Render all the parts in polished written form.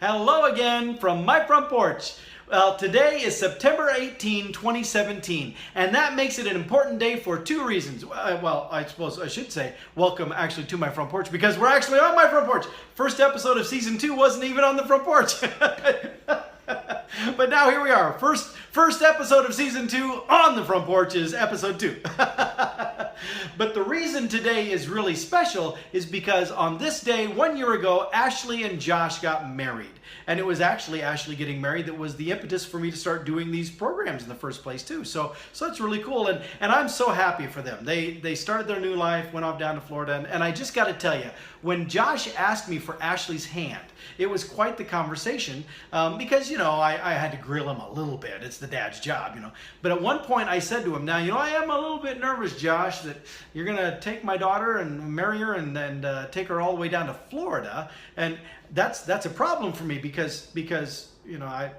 Hello again from my front porch. Well, today is September 18, 2017, and that makes it an important day for two reasons. Well, I suppose I should say welcome actually to my front porch because we're actually on my front porch. First episode of season 2 wasn't even on the front porch. But now here we are. First episode of season 2 on the front porch is episode 2. But the reason today is really special is because on this day, 1 year ago, Ashley and Josh got married. And it was actually Ashley getting married that was the impetus for me to start doing these programs in the first place too. So it's really cool, and I'm so happy for them. They started their new life, went off down to Florida, and I just got to tell you, when Josh asked me for Ashley's hand, it was quite the conversation because, you know, I had to grill him a little bit. It's the dad's job, you know. But at one point I said to him, now, you know, I am a little bit nervous, Josh, that you're going to take my daughter and marry her and take her all the way down to Florida. And that's a problem for me because you know,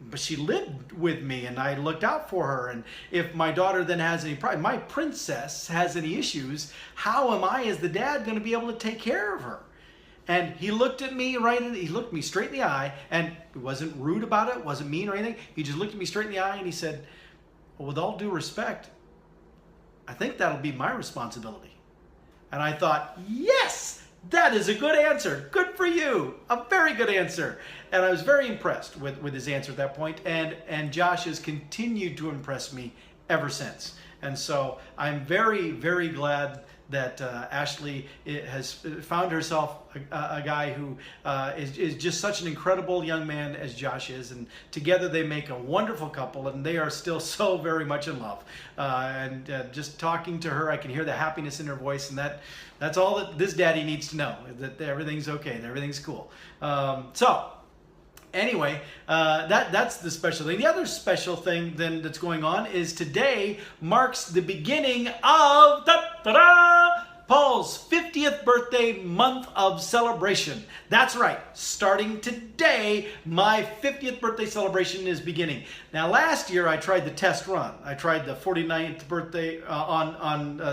but she lived with me and I looked out for her, and if my daughter then has any problem, my princess has any issues, how am I as the dad going to be able to take care of her? And he looked at me he looked me straight in the eye, and he wasn't rude about it, wasn't mean or anything. He just looked at me straight in the eye and he said, well, with all due respect, I think that'll be my responsibility. And I thought, yes! That is a good answer. Good for you. A very good answer. And I was very impressed with his answer at that point. And Josh has continued to impress me ever since. And so I'm very, very glad that Ashley has found herself a guy who is just such an incredible young man as Josh is, and together they make a wonderful couple, and they are still so very much in love. Just talking to her, I can hear the happiness in her voice, and that's all that this daddy needs to know, that everything's okay, that everything's cool. Anyway, that's the special thing. The other special thing then that's going on is today marks the beginning of Paul's 50th birthday month of celebration. That's right, starting today, my 50th birthday celebration is beginning. Now last year I tried the test run. I tried the 49th birthday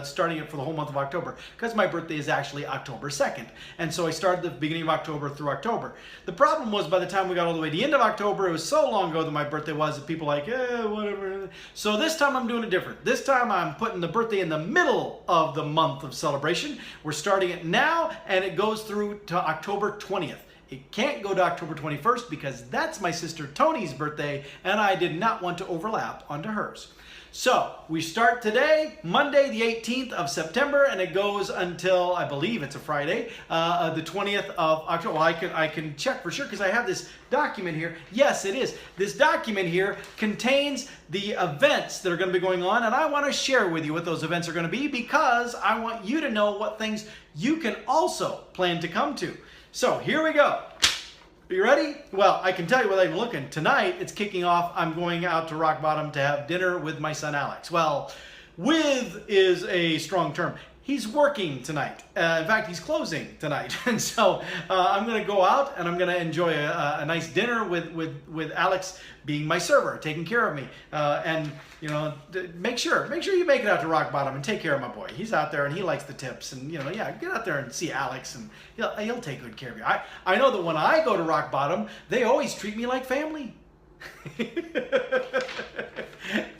starting it for the whole month of October, because my birthday is actually October 2nd. And so I started the beginning of October through October. The problem was by the time we got all the way to the end of October, it was so long ago that my birthday was that people were like, whatever. So this time I'm doing it different. This time I'm putting the birthday in the middle of the month of celebration. We're starting it now, and it goes through to October 20th. It can't go to October 21st because that's my sister Tony's birthday, and I did not want to overlap onto hers. So we start today, Monday the 18th of September, and it goes until, I believe it's a Friday, the 20th of October. Well, I can check for sure because I have this document here. Yes, it is. This document here contains the events that are going to be going on, and I want to share with you what those events are going to be because I want you to know what things you can also plan to come to. So here we go. Are you ready? Well, I can tell you without even looking. Tonight, it's kicking off. I'm going out to Rock Bottom to have dinner with my son, Alex. Well, with is a strong term. He's working tonight. In fact, he's closing tonight. And so I'm going to go out and I'm going to enjoy a nice dinner with Alex being my server, taking care of me. And, you know, make sure you make it out to Rock Bottom and take care of my boy. He's out there and he likes the tips. And, you know, yeah, get out there and see Alex and he'll take good care of you. I know that when I go to Rock Bottom, they always treat me like family.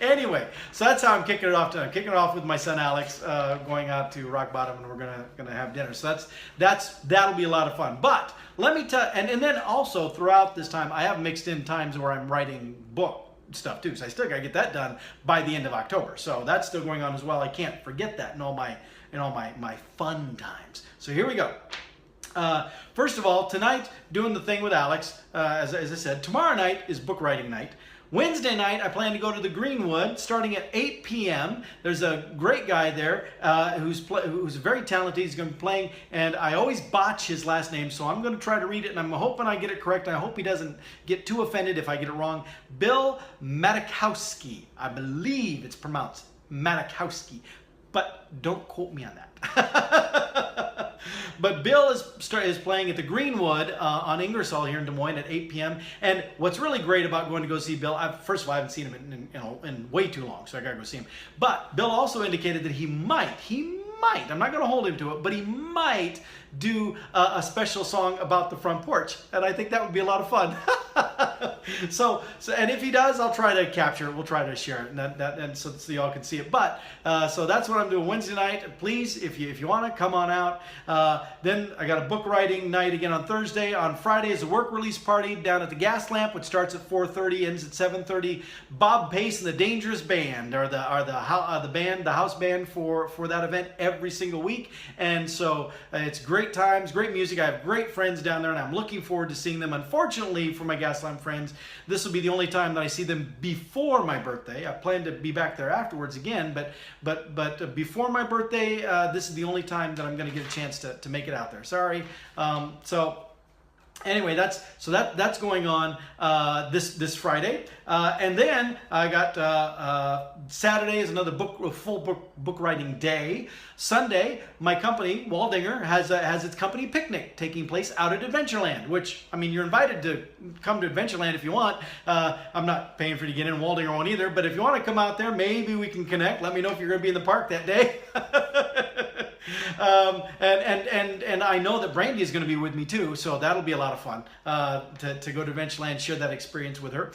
Anyway, so that's how I'm kicking it off. I'm kicking it off with my son Alex, going out to Rock Bottom, and we're gonna have dinner. So that'll be a lot of fun. But let me tell, and then also throughout this time, I have mixed in times where I'm writing book stuff too. So I still gotta get that done by the end of October. So that's still going on as well. I can't forget that in all my fun times. So here we go. First of all, tonight, doing the thing with Alex, as I said. Tomorrow night is book writing night. Wednesday night, I plan to go to the Greenwood, starting at 8 p.m. There's a great guy there who's very talented. He's going to be playing, and I always botch his last name, so I'm going to try to read it, and I'm hoping I get it correct. I hope he doesn't get too offended if I get it wrong. Bill Matakowski. I believe it's pronounced Matakowski, but don't quote me on that. But Bill is playing at the Greenwood on Ingersoll here in Des Moines at 8 p.m. And what's really great about going to go see Bill, first of all, I haven't seen him in way too long, so I gotta go see him. But Bill also indicated that he might might, I'm not going to hold him to it, but he might do a special song about the front porch. And I think that would be a lot of fun. So and if he does, I'll try to capture it. We'll try to share it, and so y'all can see it. But so that's what I'm doing Wednesday night. Please, if you want to, come on out. Then I got a book writing night again on Thursday. On Friday is a work release party down at the Gas Lamp, which starts at 4:30, ends at 7:30. Bob Pace and the Dangerous Band are the house band for that event every single week. And so it's great times, great music. I have great friends down there, and I'm looking forward to seeing them. Unfortunately, for my Gas Lamp friends, this will be the only time that I see them before my birthday. I plan to be back there afterwards again, but before my birthday, this is the only time that I'm going to get a chance to make it out there. Sorry. So anyway, that's going on this Friday, and then I got Saturday is another full book writing day. Sunday, my company Waldinger has its company picnic taking place out at Adventureland. Which, I mean, you're invited to come to Adventureland if you want. I'm not paying for you to get in. Waldinger won't either. But if you want to come out there, maybe we can connect. Let me know if you're going to be in the park that day. And I know that Brandy is going to be with me too, so that'll be a lot of fun to go to Adventureland, share that experience with her.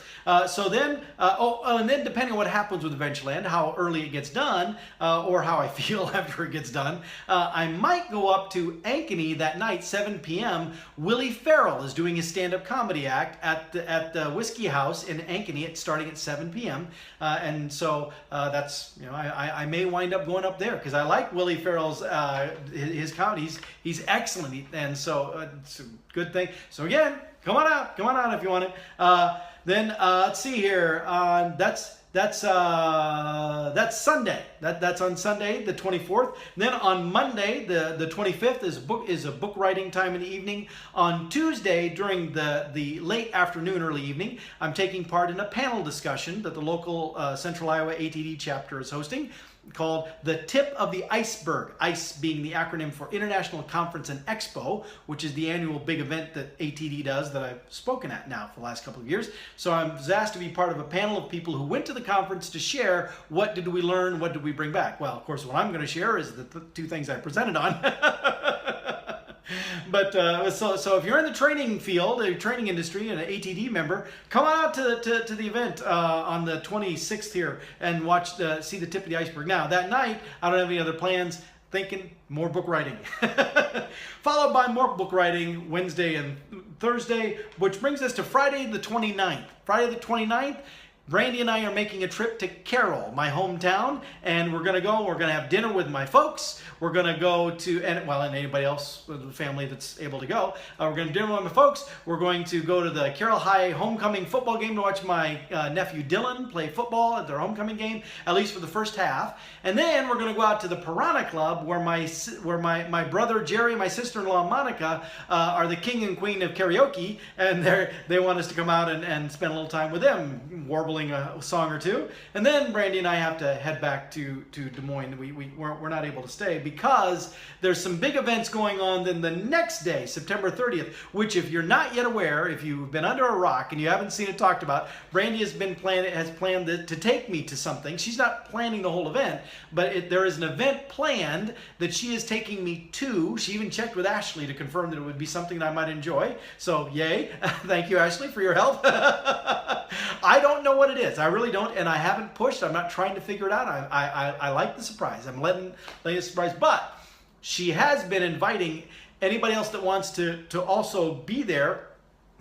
So then, and then depending on what happens with Adventureland, how early it gets done, or how I feel after it gets done, I might go up to Ankeny that night, 7 p.m. Willie Farrell is doing his stand-up comedy act at the Whiskey House in Ankeny. It's starting at 7 p.m. And so that's, I may wind up going up there because I like Willie Farrell's his comedy. He's excellent, and so it's a good thing. So again, come on out if you want it. Then let's see here. That's Sunday. That's on Sunday, the 24th. And then on Monday, the 25th is a book writing time in the evening. On Tuesday, during the late afternoon, early evening, I'm taking part in a panel discussion that the local Central Iowa ATD chapter is hosting, called The Tip of the Iceberg, ICE being the acronym for International Conference and Expo, which is the annual big event that ATD does that I've spoken at now for the last couple of years. So I was asked to be part of a panel of people who went to the conference to share what did we learn, what did we bring back. Well, of course, what I'm going to share is the two things I presented on. But so if you're in the training field, the training industry, and an ATD member, come out to the event on the 26th here and see the tip of the iceberg. Now that night, I don't have any other plans. Thinking more book writing, followed by more book writing Wednesday and Thursday, which brings us to Friday the 29th. Friday the 29th. Brandy and I are making a trip to Carroll, my hometown, and we're going to have dinner with my folks. We're going to go to, and anybody else with the family that's able to go. We're going to dinner with my folks. We're going to go to the Carroll High homecoming football game to watch my nephew Dylan play football at their homecoming game, at least for the first half. And then we're going to go out to the Piranha Club where my brother Jerry and my sister-in-law Monica are the king and queen of karaoke, and they want us to come out and spend a little time with them, warbling a song or two. And then Brandy and I have to head back to Des Moines. We're not able to stay because there's some big events going on then the next day, September 30th, which, if you're not yet aware, if you've been under a rock and you haven't seen it talked about, Brandy has planned to take me to something. She's not planning the whole event, but there is an event planned that she is taking me to. She even checked with Ashley to confirm that it would be something that I might enjoy. So yay. Thank you, Ashley, for your help. I don't know what it is. I really don't, and I haven't pushed. I'm not trying to figure it out. I like the surprise. I'm letting it surprise. But she has been inviting anybody else that wants to also be there,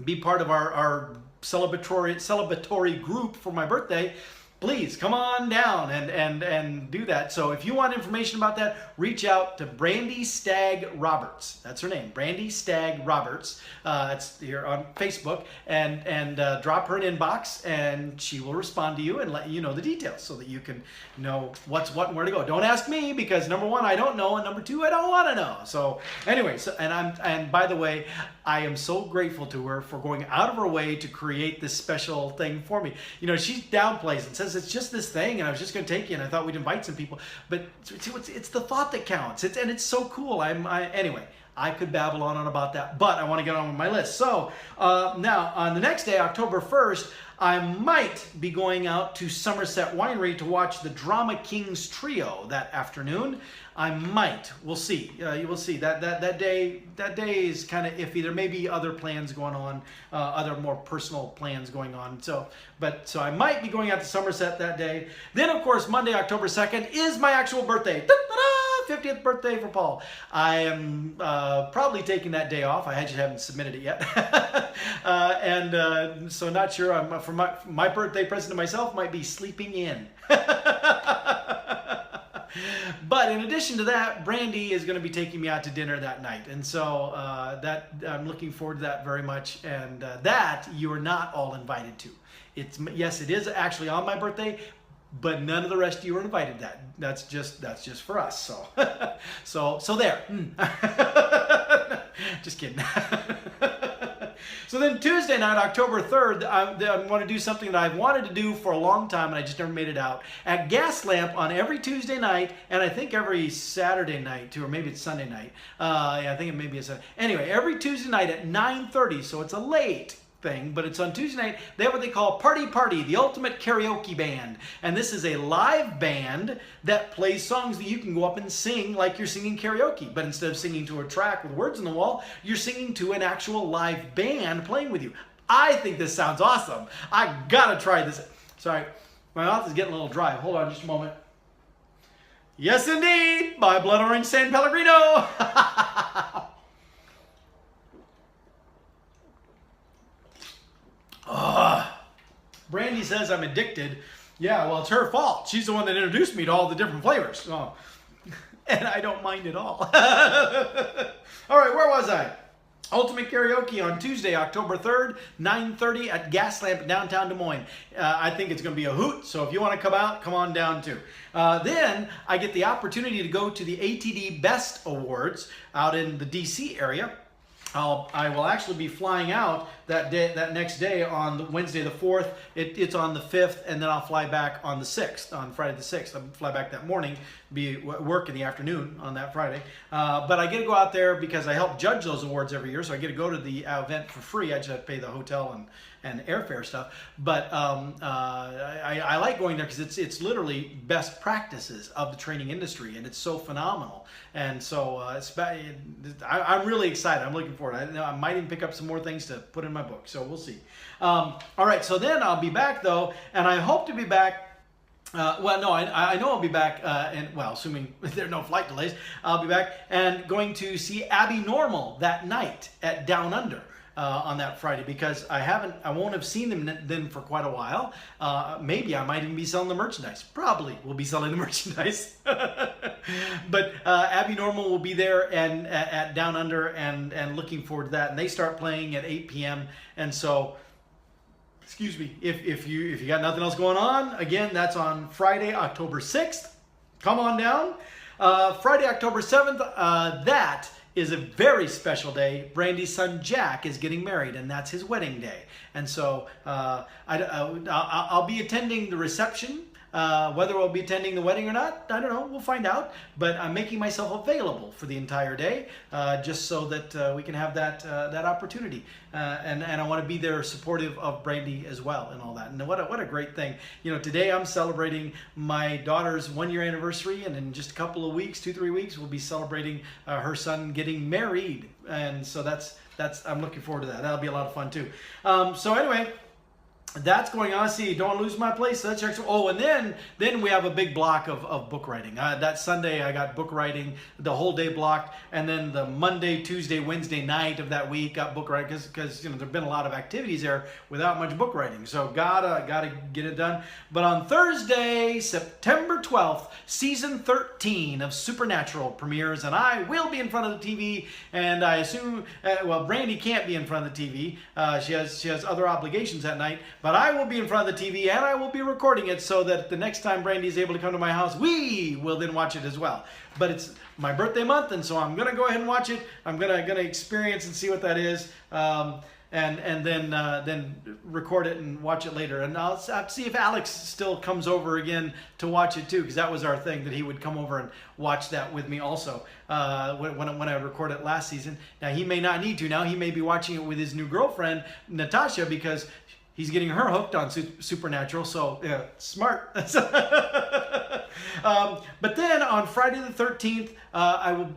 be part of our celebratory group for my birthday. Please come on down and do that. So if you want information about that, reach out to Brandy Stagg Roberts. That's her name, Brandy Stagg Roberts. It's here on Facebook, and drop her an inbox, and she will respond to you and let you know the details so that you can know what's what and where to go. Don't ask me because number one, I don't know, and number two, I don't want to know. So anyway, and by the way, I am so grateful to her for going out of her way to create this special thing for me. She downplays and says it's just this thing, and I was just going to take you, and I thought we'd invite some people. But it's the thought that counts. And it's so cool. Anyway, I could babble on about that, but I want to get on with my list. So now on the next day, October 1st, I might be going out to Somerset Winery to watch the Drama Kings Trio that afternoon. I might. We'll see. You will see. That day is kind of iffy. There may be other plans going on, other more personal plans going on. So I might be going out to Somerset that day. Then, of course, Monday, October 2nd is my actual birthday. Ta-da! 50th birthday for Paul. I am probably taking that day off. I just haven't submitted it yet. So not sure. For my birthday present to myself might be sleeping in. But in addition to that, Brandy is going to be taking me out to dinner that night. And so that I'm looking forward to that very much. And that you are not all invited to. Yes, it is actually on my birthday, but none of the rest of you are invited. That's just for us. So there. Just kidding. So then Tuesday night, October 3rd, I want to do something that I've wanted to do for a long time, and I just never made it out. At Gaslamp on every Tuesday night, and I think every Saturday night too, or maybe it's Sunday night. Yeah, I think it may be a Sunday. Anyway, every Tuesday night at 9:30, so it's a late thing, but it's on Tuesday night. They have what they call Party, the ultimate karaoke band. And this is a live band that plays songs that you can go up and sing like you're singing karaoke. But instead of singing to a track with words on the wall, you're singing to an actual live band playing with you. I think this sounds awesome. I gotta try this. Sorry, my mouth is getting a little dry. Hold on just a moment. Yes, indeed, by Blood Orange San Pellegrino. Brandy says I'm addicted. Yeah, well, it's her fault. She's the one that introduced me to all the different flavors. Oh. And I don't mind at all. All right, where was I? Ultimate Karaoke on Tuesday, October 3rd, 9:30 at Gaslamp, downtown Des Moines. I think it's going to be a hoot, so if you want to come out, come on down too. Then I get the opportunity to go to the ATD Best Awards out in the DC area. I will actually be flying out that next day on Wednesday the 4th. It's on the 5th, and then I'll fly back on the 6th, on Friday the 6th. I'll fly back that morning, be work in the afternoon on that Friday. But I get to go out there because I help judge those awards every year, so I get to go to the event for free. I just have to pay the hotel and airfare stuff. But I like going there because it's literally best practices of the training industry, and it's so phenomenal. And so I'm really excited. I'm looking forward. I might even pick up some more things to put in my book, so we'll see. All right, so then I'll be back though, and I hope to be back. Well, no, I know I'll be back, and well, assuming there are no flight delays, I'll be back and going to see Abby Normal that night at Down Under. On that Friday, because I won't have seen them then for quite a while. Maybe I might even be selling the merchandise. Probably will be selling the merchandise. But Abby Normal will be there and at Down Under, and looking forward to that. And they start playing at 8 p.m. And so, excuse me, if you got nothing else going on, again, that's on Friday, October 6th. Come on down. Friday, October 7th. That is a very special day. Brandy's son Jack is getting married, and that's his wedding day. And so I'll be attending the reception. Whether we'll be attending the wedding or not, I don't know. We'll find out. But I'm making myself available for the entire day, just so that we can have that opportunity. And I want to be there supportive of Brandy as well and all that. And what a great thing. You know, today I'm celebrating my daughter's 1-year anniversary, and in just a couple of weeks, 2-3 weeks, we'll be celebrating her son getting married. And so that's I'm looking forward to that. That'll be a lot of fun too. So anyway, that's going on. See, don't lose my place. That's extra. Oh, and then we have a big block of book writing. That Sunday I got book writing, the whole day blocked, and then the Monday, Tuesday, Wednesday night of that week got book writing because there've been a lot of activities there without much book writing. So gotta get it done. But on Thursday, September 12th, season 13 of Supernatural premieres, and I will be in front of the TV. And I assume, well, Brandy can't be in front of the TV. She has other obligations that night. But I will be in front of the TV, and I will be recording it so that the next time Brandy is able to come to my house, we will then watch it as well. But it's my birthday month, and so I'm going to go ahead and watch it. I'm gonna experience and see what that is, and then record it and watch it later. And I'll see if Alex still comes over again to watch it too, because that was our thing, that he would come over and watch that with me also when I recorded it last season. Now, he may not need to. Now he may be watching it with his new girlfriend, Natasha, because he's getting her hooked on Supernatural, so yeah, smart. But then on Friday the 13th,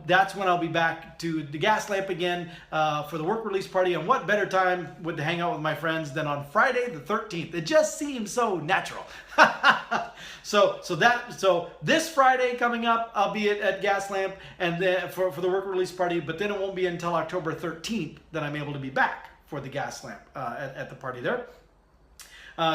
that's when I'll be back to the Gas Lamp again for the work release party. And what better time would to hang out with my friends than on Friday the 13th? It just seems so natural. So this Friday coming up, I'll be at Gas Lamp and then for the work release party. But then it won't be until October 13th that I'm able to be back for the Gas Lamp at the party there.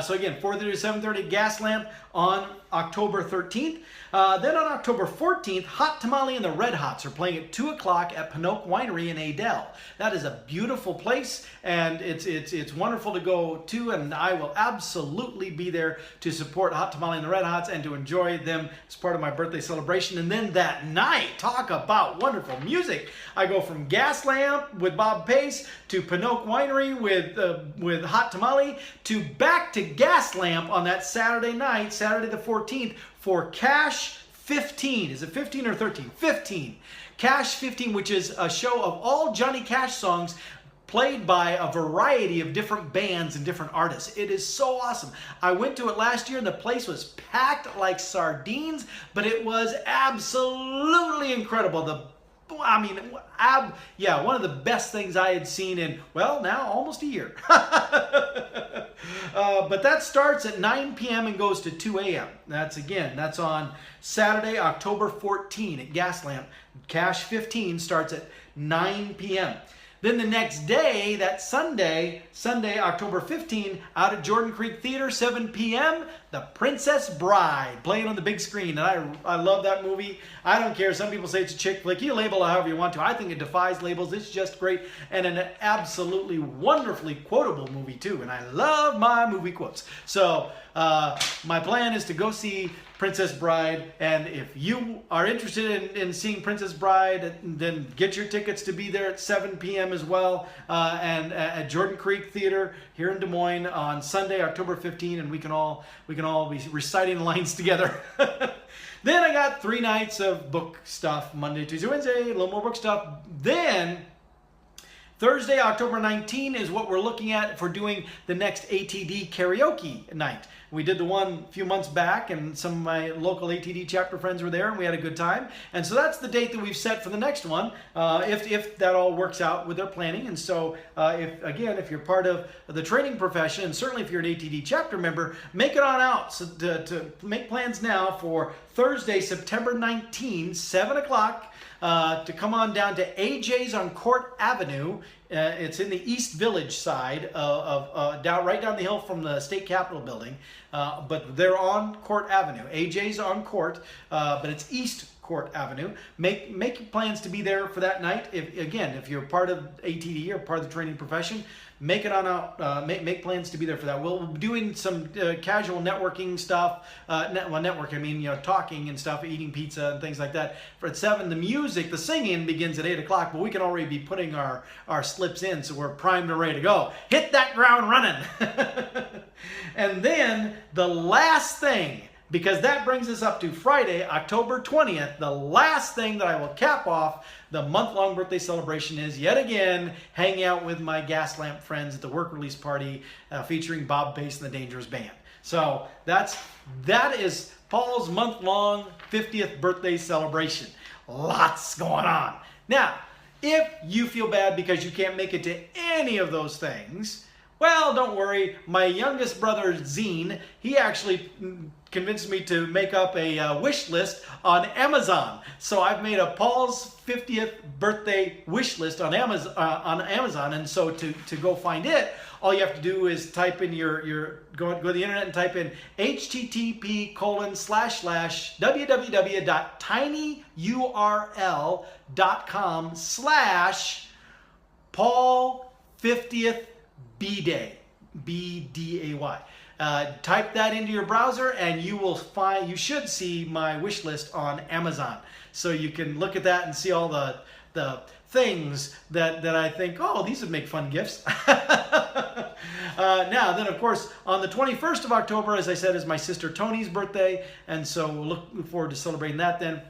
So again, 4:30 to 7:30 Gas Lamp on October 13th. Then on October 14th, Hot Tamale and the Red Hots are playing at 2 o'clock at Pinocchio Winery in Adel. That is a beautiful place, and it's wonderful to go to, and I will absolutely be there to support Hot Tamale and the Red Hots and to enjoy them as part of my birthday celebration. And then that night, talk about wonderful music. I go from Gas Lamp with Bob Pace to Pinocchio Winery with Hot Tamale to back to Gas Lamp on that Saturday night, Saturday the 14th, for Cash 15. Is it 15 or 13? 15. Cash 15, which is a show of all Johnny Cash songs played by a variety of different bands and different artists. It is so awesome. I went to it last year and the place was packed like sardines, but it was absolutely incredible. One of the best things I had seen in, well, now almost a year. But that starts at 9 p.m. and goes to 2 a.m. That's on Saturday, October 14 at Gas Lamp. Cash 15 starts at 9 p.m. Then the next day, that Sunday, October 15, out at Jordan Creek Theater, 7 p.m., The Princess Bride, playing on the big screen. And I love that movie. I don't care. Some people say it's a chick flick. You label it however you want to. I think it defies labels. It's just great and an absolutely wonderfully quotable movie, too. And I love my movie quotes. So my plan is to go see Princess Bride, and if you are interested in seeing Princess Bride, then get your tickets to be there at 7 p.m. as well, and at Jordan Creek Theater here in Des Moines on Sunday, October 15, and we can all be reciting lines together. Then I got 3 nights of book stuff, Monday, Tuesday, Wednesday, a little more book stuff. Then Thursday, October 19 is what we're looking at for doing the next ATD karaoke night. We did the one a few months back, and some of my local ATD chapter friends were there, and we had a good time. And so that's the date that we've set for the next one, if that all works out with their planning. And so, if you're part of the training profession, and certainly if you're an ATD chapter member, make it on out to make plans now for Thursday, September 19, 7 o'clock. To come on down to AJ's on Court Avenue. It's in the East Village side right down the hill from the State Capitol building. But they're on Court Avenue. AJ's on Court, but it's East Court Avenue. Make plans to be there for that night. If you're part of ATD or part of the training profession, make it on out. Make plans to be there for that. We'll be doing some casual networking stuff. Talking and stuff, eating pizza and things like that. For at 7, the singing begins at 8 o'clock, but we can already be putting our slips in, so we're primed and ready to go. Hit that ground running. And then the last thing, because that brings us up to Friday, October 20th, the last thing that I will cap off the month-long birthday celebration is, yet again, hanging out with my Gas Lamp friends at the work release party featuring Bob Pace and the Dangerous Band. So that is Paul's month-long 50th birthday celebration. Lots going on. Now, if you feel bad because you can't make it to any of those things, well, don't worry. My youngest brother, Zine, he actually convinced me to make up a wish list on Amazon. So I've made a Paul's 50th birthday wish list on Amazon. And so to go find it, all you have to do is type in go to the internet and type in http://www.tinyurl.com/Paul50th Bday, B-D-A-Y. Type that into your browser and you should see my wish list on Amazon. So you can look at that and see all the things that I think, oh, these would make fun gifts. Now, then, of course, on the 21st of October, as I said, is my sister Tony's birthday. And so we'll look forward to celebrating that then.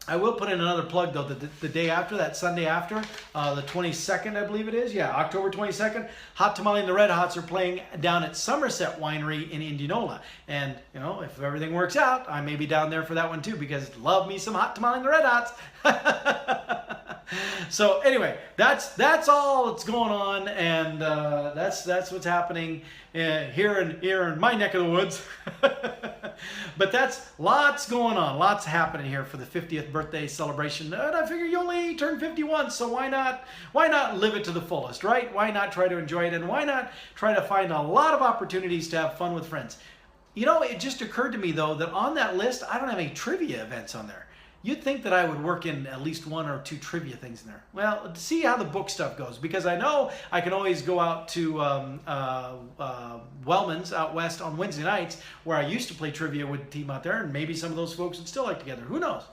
I will put in another plug though. The day after, that Sunday after, the 22nd, I believe it is. Yeah, October 22nd. Hot Tamale and the Red Hots are playing down at Somerset Winery in Indianola. And you know, if everything works out, I may be down there for that one too, because love me some Hot Tamale and the Red Hots. So anyway, that's all that's going on, and that's what's happening here in my neck of the woods. But that's lots going on, lots happening here for the 50th birthday celebration. And I figure you only turn 50 once, so why not live it to the fullest, right? Why not try to enjoy it, and why not try to find a lot of opportunities to have fun with friends? You know, it just occurred to me though that on that list, I don't have any trivia events on there. You'd think that I would work in at least 1 or 2 trivia things in there. Well, see how the book stuff goes, because I know I can always go out to Wellman's out west on Wednesday nights, where I used to play trivia with the team out there, and maybe some of those folks would still like together. Who knows?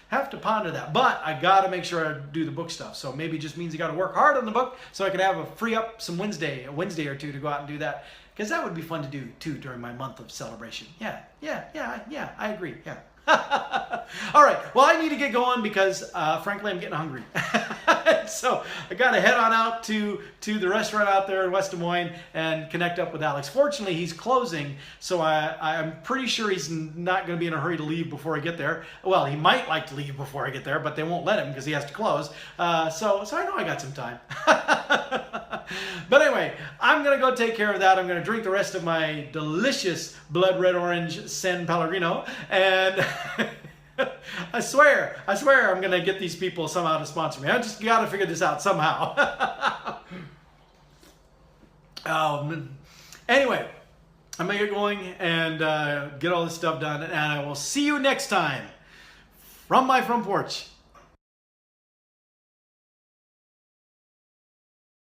Have to ponder that. But I got to make sure I do the book stuff. So maybe it just means I got to work hard on the book so I can have a free up some a Wednesday or two to go out and do that. Because that would be fun to do too during my month of celebration. Yeah, I agree. Yeah. All right, well, I need to get going because frankly I'm getting hungry. So I got to head on out to the restaurant out there in West Des Moines and connect up with Alex. Fortunately, he's closing, so I'm pretty sure he's not going to be in a hurry to leave before I get there. Well, he might like to leave before I get there, but they won't let him because he has to close. So I know I got some time. But anyway, I'm going to go take care of that. I'm going to drink the rest of my delicious blood red orange San Pellegrino, and I swear I'm going to get these people somehow to sponsor me. I just got to figure this out somehow. Anyway, I'm going to get going and get all this stuff done, and I will see you next time from my front porch.